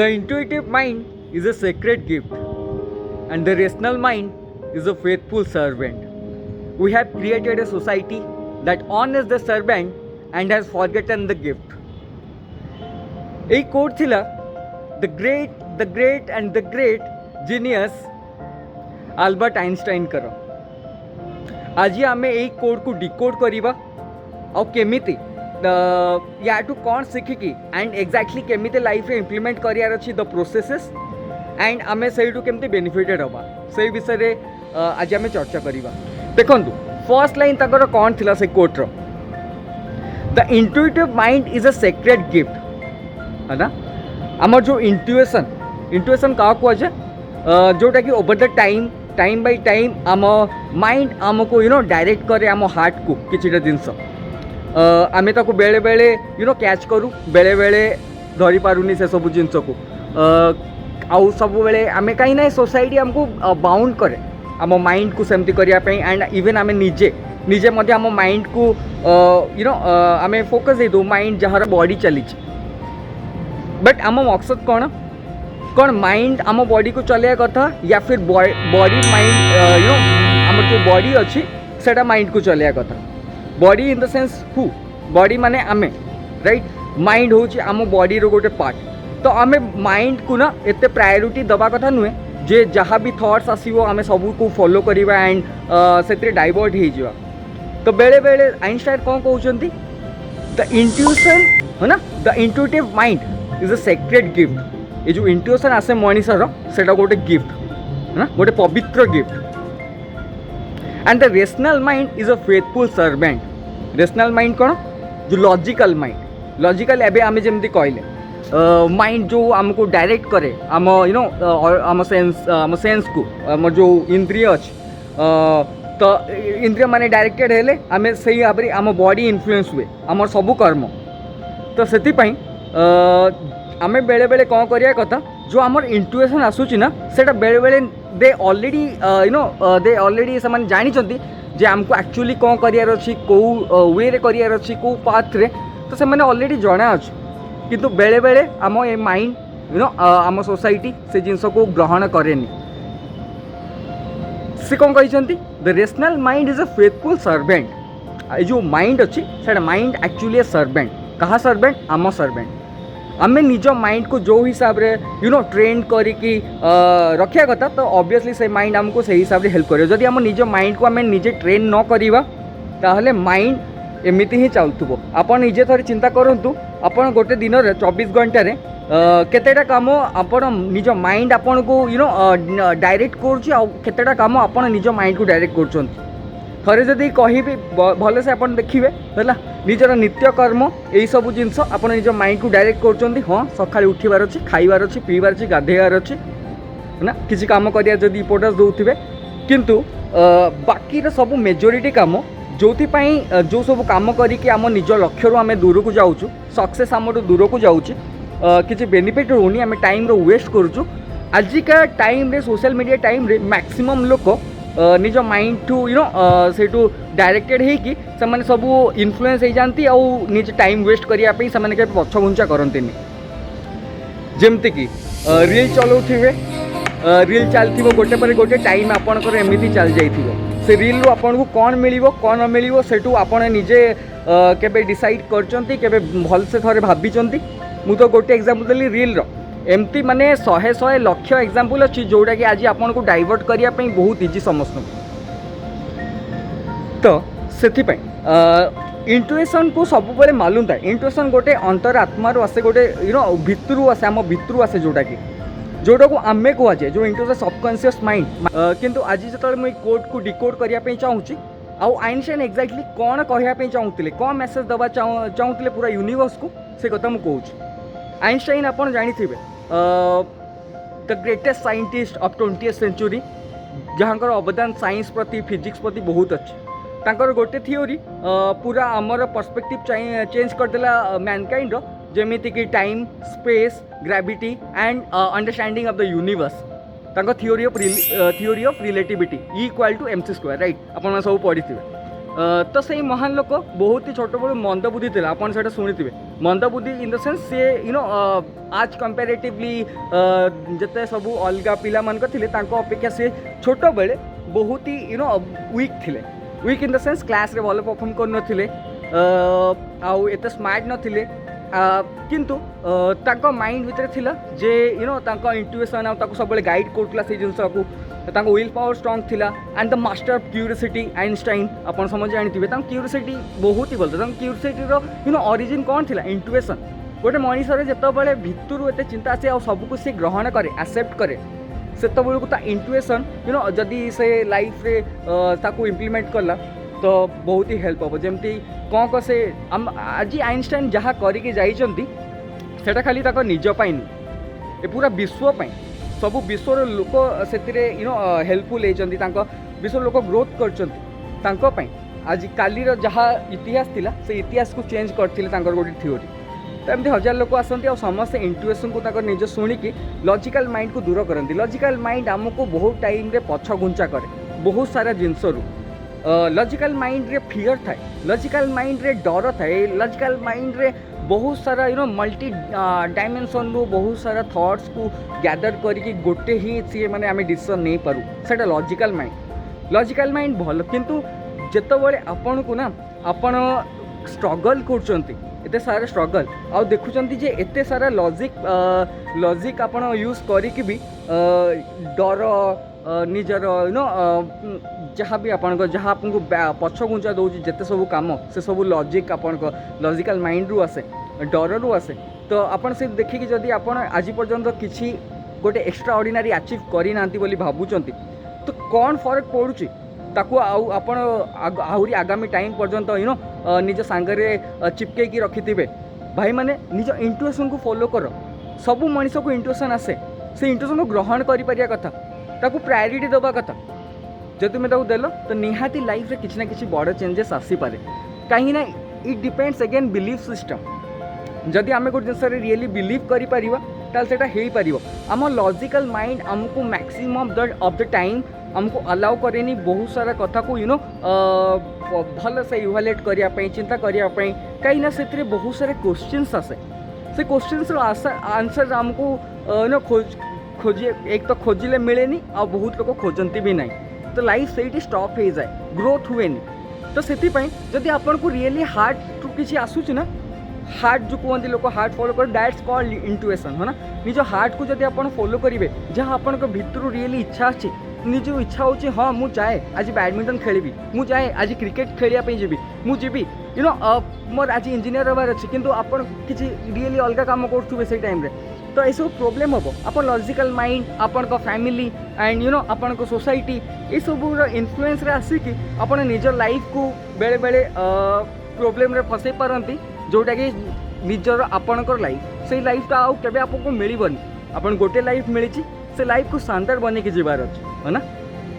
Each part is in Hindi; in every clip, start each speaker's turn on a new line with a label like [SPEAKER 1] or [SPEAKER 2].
[SPEAKER 1] The intuitive mind is a sacred gift, and the rational mind is a faithful servant. We have created a society that honors the servant and has forgotten the gift. এই কোড ଥିଲା the great genius Albert Einstein कर। आज आम यही कोड को डिकोड करवा और केमिति या टू कौन शिखिकी एंड एक्जाक्टली केमिति लाइफ रे इम्प्लीमेंट करार अच्छी द प्रोसेसेस एंड आम से केमती बेनिफिटेड हवा से विषय आज आम चर्चा करवा। देखु फर्स्ट लाइन तक कौन थिला से कोट्र the intuitive mind is a sacred gift है ना। आमर जो इंट्यूएशन क्या कहुए जोटा कि over the time by time आम माइंड आमको डायरेक्ट करे आम हार्ट को किसी जिनस आम ताको बेले बेले कैच करूँ बेले बेले धरी पारुनी से सब जिनस को आउ सब बेले आम कहीं ना सोसाइटी आमको बाउंड करे आम माइंड को सेमती करने एंड इवन आम निजे आम माइंड को आम फोकस दे दो माइंड जार बॉडी चली। बट आम मकसद कौन माइंड आम बॉडी को चलया कथा या फिर बॉडी माइंड आम जो बॉडी अच्छी सेटा माइंड को चलया कथा। Body in the sense who body माने आमे राइट माइंड हूँ आम बॉडी रो गोटे पार्ट। तो आम माइंड को ना एते प्रायोरिटी दबा कथा नुहे जे जहाँ भी थॉट्स आसो आम सब को फॉलो करवा एंड से डाइवर्ट हो जावा। तो बेले बेले आइंस्टाइन कौन कहते द इंट्यूशन है ना the intuitive mind is a sacred gift. ये जो इंट्यूशन आसे मनीषर सेटा गोटे गिफ्ट है ना गोटे पवित्र gift and the rational mind is a faithful servant. Rational mind कौन जो लॉजिकल माइंड लॉजिकल एबे आमे जेमती कहले माइंड जो आमको डायरेक्ट करे आम आम सेंस को आम जो इंद्रिय अच्छे तो इंद्रिय माने डायरेक्टेड हेले आमे सही भाव में आम बॉडी इन्फ्लुएंस हुए आम सबू कर्म। तो से आमे बेले बेले कौन करिया कथा जो आमर इंट्यूएशन आसूची ना सेटा बेले बेले दे ऑलरेडी दे ऑलरेडी से जानी जे आमको एक्चुअली कौन करियार अच्छी कौ वे रे करियार अच्छी कौ पाथ रे तो से मैंने ऑलरेडी जना अच्छे किंतु बेले बेले आम ए माइंड आम सोसाइटी से जिनस को ग्रहण करेनी। से कौन कहते the rational mind is a faithful servant. जो माइंड अच्छी से माइंड एक्चुअली ए सर्वेंट कहा सर्वेंट आम सर्वेंट आम निज माइंड को जो हिसाब रे ट्रेन करिकी रखा कथा तो ऑब्वियसली से माइंड आमको से हिसाब रे हेल्प करे। जदि आम निज माइंड को आम निजे ट्रेन न करिवा ताहले माइंड एमती ही चलुव। आपन निजे थोड़े चिंता करंतु आपन गोटे दिन रे 24 घंटा रे केतेटा काम आपन निज माइंड आपन को डायरेक्ट करूची आ केतेटा काम आपन निज माइंड को डायरेक्ट करछंती। थरे जदि कहिबे भले से आपन देखिबे हैला निजर नित्य कर्म यही सब जिनस आप निज माइंड को डायरेक्ट कर हाँ सकाଳେ उठिबार अच्छी खाइबार अच्छी पीबार अच्छी गाधेबार अच्छी है ना किसी काम करिया जदि इम्पोर्टेंस दौथिबे किंतु बाकी सब मेजोरिटी काम जो सब काम करिकी आम निज लक्ष्य आम दूर को जाऊँ सक्सेस आम दूर को जाऊँच किसी बेनिफिट होनी आम टाइम रो वेस्ट करूँ। आजिका टाइम रे सोशल मीडिया टाइम रे मैक्सिमम लोक निज माइंड टू से डायरेक्टेड होगी से सब इन्फ्लुएंस हो जाती आउ निज टाइम वेस्ट करने से पछ घुंचा करते जमती कि रील चलाउे रील चलती गोटे पर गोटे टाइम आपंकर एमती चल जाइए से रील रू आपन को कौन मिल कौन न मिल सेठू आपड़ निजे केबे डिसाइड कर भल से थे भाभी मु तो गोटे एग्जांपल देली रील रो एमती माने 100 लक्ष एग्जांपल अच्छी जोटा कि आज आपन को डाइवर्ट करने बहुत इजी समस्त। तो से इंट्यूएशन को सब बेले मालूम था इंट्यूएशन गोटे अंतर आत्मा आसे गोटे भितरू आसे आम भितरू आसे जोटा को आमे कहुए जो इंट्यूएशन सबकॉन्शियस माइंड किंतु आज जो मुझे कोड को डिकोड करने चाहूँगी आउ आइंस्टाइन एक्जाक्टली कौन कहवाई चाहूँगे कौन मेसेज दवा चाहूँगे पूरा यूनिवर्स को से कथा मुझे कहूँ। आइंस्टाइन आप जानी the greatest scientist of 20th century जहाँकर अवदान साइंस प्रति फिजिक्स प्रति बहुत अच्छे तांकर गोटे थियोरी पूरा आमर पर्सपेक्टिव चेंज करदेला मैनकाइंड जेमिति कि time space gravity and understanding of the universe तांकर theory of relativity E = mc² right आपन सब पढ़ी थे तो से महान लोक बहुत ही छोट बड़ मंद बुद्धि थी आपन से शुणी मंद बुद्धि इन द सेंस सी आज कंपेरेटिवली जिते सब अलग पिला मान थे अपेक्षा सी छोट बेले बहुत ही वीक थे weak in the sense class रे भल परफॉर्म कर आउ एत स्मार्ट नथिले किंतु ताको माइंड भितर थिला जे इंट्यूएशन आ सब गाइड करथला से जिनस को विल पावर स्ट्रॉन्ग थिला and the master of curiosity Einstein अपन समझ जानिथिबे क्यूरियोसिटी बहुत ही भल क्यूरियोसिटी रो ओरिजिन कौन थिला इंट्यूएशन गोटे मनीषर जिते भितर एत चिंता आसे सबको सी ग्रहण करे एक्सेप्ट करे से इंट्यूएशन जदि से लाइफ रे ताको इम्प्लीमेंट कला तो बहुत ही हेल्प हम जमती कौन से आज आइंस्टाइन जहाँ करके जाइछंती सेटा खाली ताको निज पाई नहीं पूरा विश्व पाई सब विश्वर लोक से हेल्पफुल होती विश्व लोक ग्रोथ कर आज काली जहाँ इतिहास थिला से इतिहास को चेंज करते गोटे थ्योरी तो एमती हजार लोक आसती और समस्त इंट्यूएशन को निज शुणिकी लॉजिकल माइंड को दूर करती लॉजिकल माइंड आमको बहुत टाइम रे पछ घुंचा करे बहुत सारा जिनसरू लॉजिकल माइंड रे फियर थाए लॉजिकल माइंड रे डर थाए लॉजिकल माइंड रे बहुत सारा मल्टी डायमेंशन रू बहुत सारा थॉट्स को गैदर करके गोटे ही सी माने आमे डिसीजन नहीं पारू सेटा लॉजिकल माइंड भल किंतु जेतबेले आपन को ना आपन स्ट्रगल करचंती एते सारा स्ट्रगल आ देखुचंती जे एते सारा लॉजिक आपन यूज करिक भी डर निजर जहाँ भी आपन जहाँ आपको पछ घुंचा दौर जिते सब कम से सब लॉजिक आपन लॉजिकल माइंड रू आसे डर रू आसे तो आपन से देखिकी जदि आपन आज पर्यंत किसी गोटे एक्स्ट्रा ऑर्डिनरी अचीव करना बोली भावुंट तो कौन फरक पड़ुची ताकू आपण आहरी आगामी टाइम पर्यंत निज सांगरे चिपके रखिथे भाई माने निज इंट्यूएशन को फॉलो कर सब मनीष को इंट्यूएशन आसे से इंट्यूएशन को ग्रहण कर कथा ताकू प्रायोरिटी दबा कथा जब तुम्हें ताकू देल तो निहाती लाइफ रे किसी ना किसी बड़ चेंजेस आसी पारे कहीं ना it depends again belief system जदि आम गोटे जिनस रियली बिलीव कर आम लॉजिकल माइंड आमको मैक्सिमम ऑफ द टाइम आमको अलाउ करेनी बहुत सारा कथा को भल से इवालुएट करने चिंता करने कहीं से बहुत सारे क्वेश्चंस आसे से क्वेश्चंस आंसर आमको खोजे एक तो खोजिले मिले आ बहुत लोग खोजती भी नहीं तो लाइफ से स्टॉप हो जाए ग्रोथ हुए तो से जदि आपन को रियली हार्ट टू किसी आसूची ना हार्ट जो कहते लोक हार्ट फॉलो कर दैट्स कॉल्ड इंट्यूएशन है ना निज हार्ट को जब आप फॉलो करेंगे जहाँ आपण भितर रियली इच्छा अच्छी निज इच्छा होची हाँ मु जाए आज बैडमिंटन खेली मु जाए आज क्रिकेट खेलिया जी मुझी मोर आज इंजीनियर हबार अच्छे किंतु आपण किसी रियली अलग काम करुवे से टाइम रे तो ये सब प्रोब्लेम हम अपन लॉजिकल माइंड अपन को फैमिली एंड अपन को सोसाइटी ये सब इन्फ्लुएंस रे आसिकी अपन निज लाइफ को बेले बेले प्रोब्लेम रे फसई पारती जोटा कि निजर आपणकर लाइफ से लाइफटा आउ केबे आपको मिलबनी अपन गोटे लाइफ मिली से लाइफ को शानदार बने के जीवार अच्छे है ना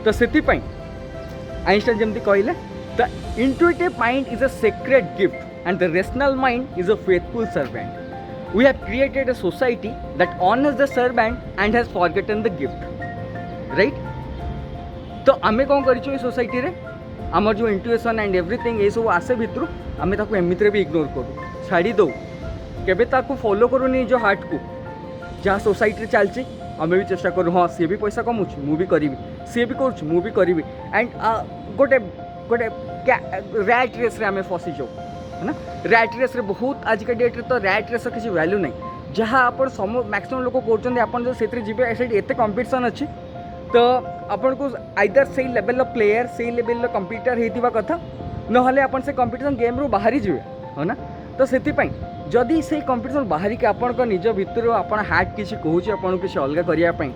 [SPEAKER 1] तो से आइंस्टाइन जमती कहले the intuitive mind is a sacred gift and the rational mind is a faithful servant we have created a society that honours the servant and has forgotten the gift right तो आमे कौन करिछो सोसाइटी रे आमर जो इंट्यूएशन एंड एवरीथिंग ये सब आसे भितर आमे ताको एमित्रे भी इग्नोर करूँ छाड़ी दो केबे ताको फॉलो करूनी जो हार्ट को जहाँ सोसाइटी चलची आमे भी चेष्टा करूँ हाँ सी भी पैसा कमाऊँ मु भी करी सी भी करुँ मु भी करी एंड गोटे गोटे रैट रेस रे आमे फसी जाऊ है ना रैट रेस रे बहुत आज का डेट रे तो रैट रेस किसी वैल्यू नहीं जहाँ आप मैक्सिमम लोग कर से जीवे से एत कंपिटिशन अच्छी तो आपन को आइदर से लेवल प्लेयर से लेवल कंप्यूटर होता कथा नहले अपन से कंपिटिशन गेम रू बाहरी जीवे है ना तो से जदि से कंपिटिशन बाहरी के आपन को निज भितर आपन हार्ट किसी कहूँ आपन किसी अलग करने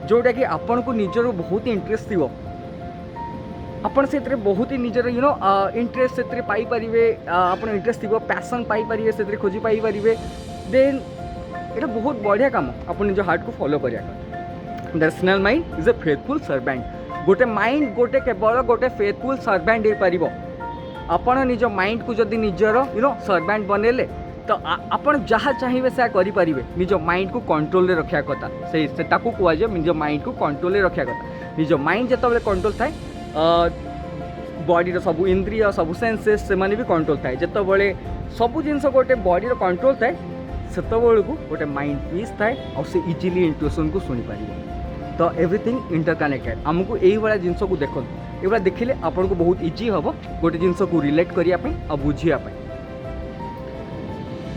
[SPEAKER 1] जोटा कि आपन को निजर बहुत इंटरेस्ट थी आपन से बहुत ही निजर इंटरेस्ट से पाइपर आप इंटरेस्ट थी पैसन पाइपर से खोजी पाइपर देन ये बहुत बढ़िया काम आप निज हार्ट को फॉलो करा rational mind is a faithful servant गोटे माइंड गोटे केवल गोटे फेथफुल सर्वेंट हो पार आपण निज माइंड को जदि निजर सर्वेंट बनैले तो आपण जहाँ चाहिए से करें निज माइंड को कंट्रोल रे रखा कथा से कहुए निज माइंड को कंट्रोल रे रखा कथा निज माइंड जिते कंट्रोल थाए बॉडी सब इंद्रिय सब सेंसेस से भी कंट्रोल थाए जिते सब जिन गोटे बॉडी कंट्रोल थाए से गोटे माइंड पीस थाए और से इजिली इंट्यूशन को शुणी पार तो एवरीथिंग इंटरकनेक्टेड आमको यही भाया जिन को देखो ये देखिले आपन को बहुत इजी हम गोटे जिन को रिलेट करने और बुझापी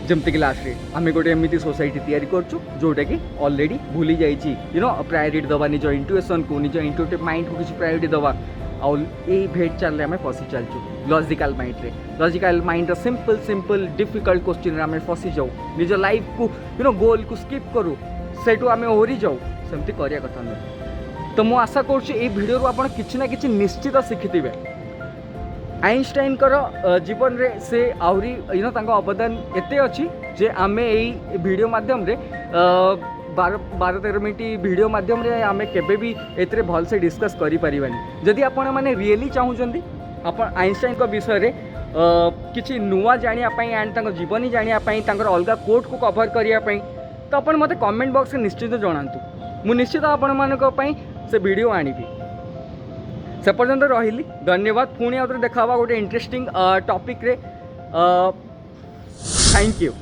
[SPEAKER 1] जमती कि लास्ट आम गोटे एमती सोसाइटी तैयारी करछु जोटा कि ऑलरेडी भूली जाइए यू नो प्रायोरिटी दवा निज इंट्यूशन को निज इंट्यूटिव माइंड को किसी प्रायोरिटी दवा और यही भेट चाल आम फसी चलचु लॉजिकल माइंड रे logical mind simple simple difficult question आम फसी जाऊ निज लाइफ को यू नो गोल को स्किप करूँ सेठू आम ओरी जाऊ सेमती करिया कथा नहीं तो मुझे आशा करूँ आप किसी ना कि निश्चित शिखिथे आइनस्टाइन जीवन रे से आहरी यू नो तांको अवदान एते अच्छी जे आमे यही वीडियो माध्यम रे 12-13 मिनट वीडियो माध्यम रे आमे केबे भी एतरे भल से डिस्कस करि परिबानी जदि आपण माने रियली चाहूचंदी आपण आइनस्टाइन को विषय रे किछि नुवा जानिया पई एंड तांको जीवनी जानिया पई तांकर अलगा कोट को कवर करिया पई तो आपण मते कमेंट बॉक्स रे निश्चित जणांतु मु निश्चित आपण मानको पई से वीडियो आनिबी से पर्यंत रही धन्यवाद पुणी आउे देखा गोटे इंटरेस्टिंग टॉपिक रे थैंक यू।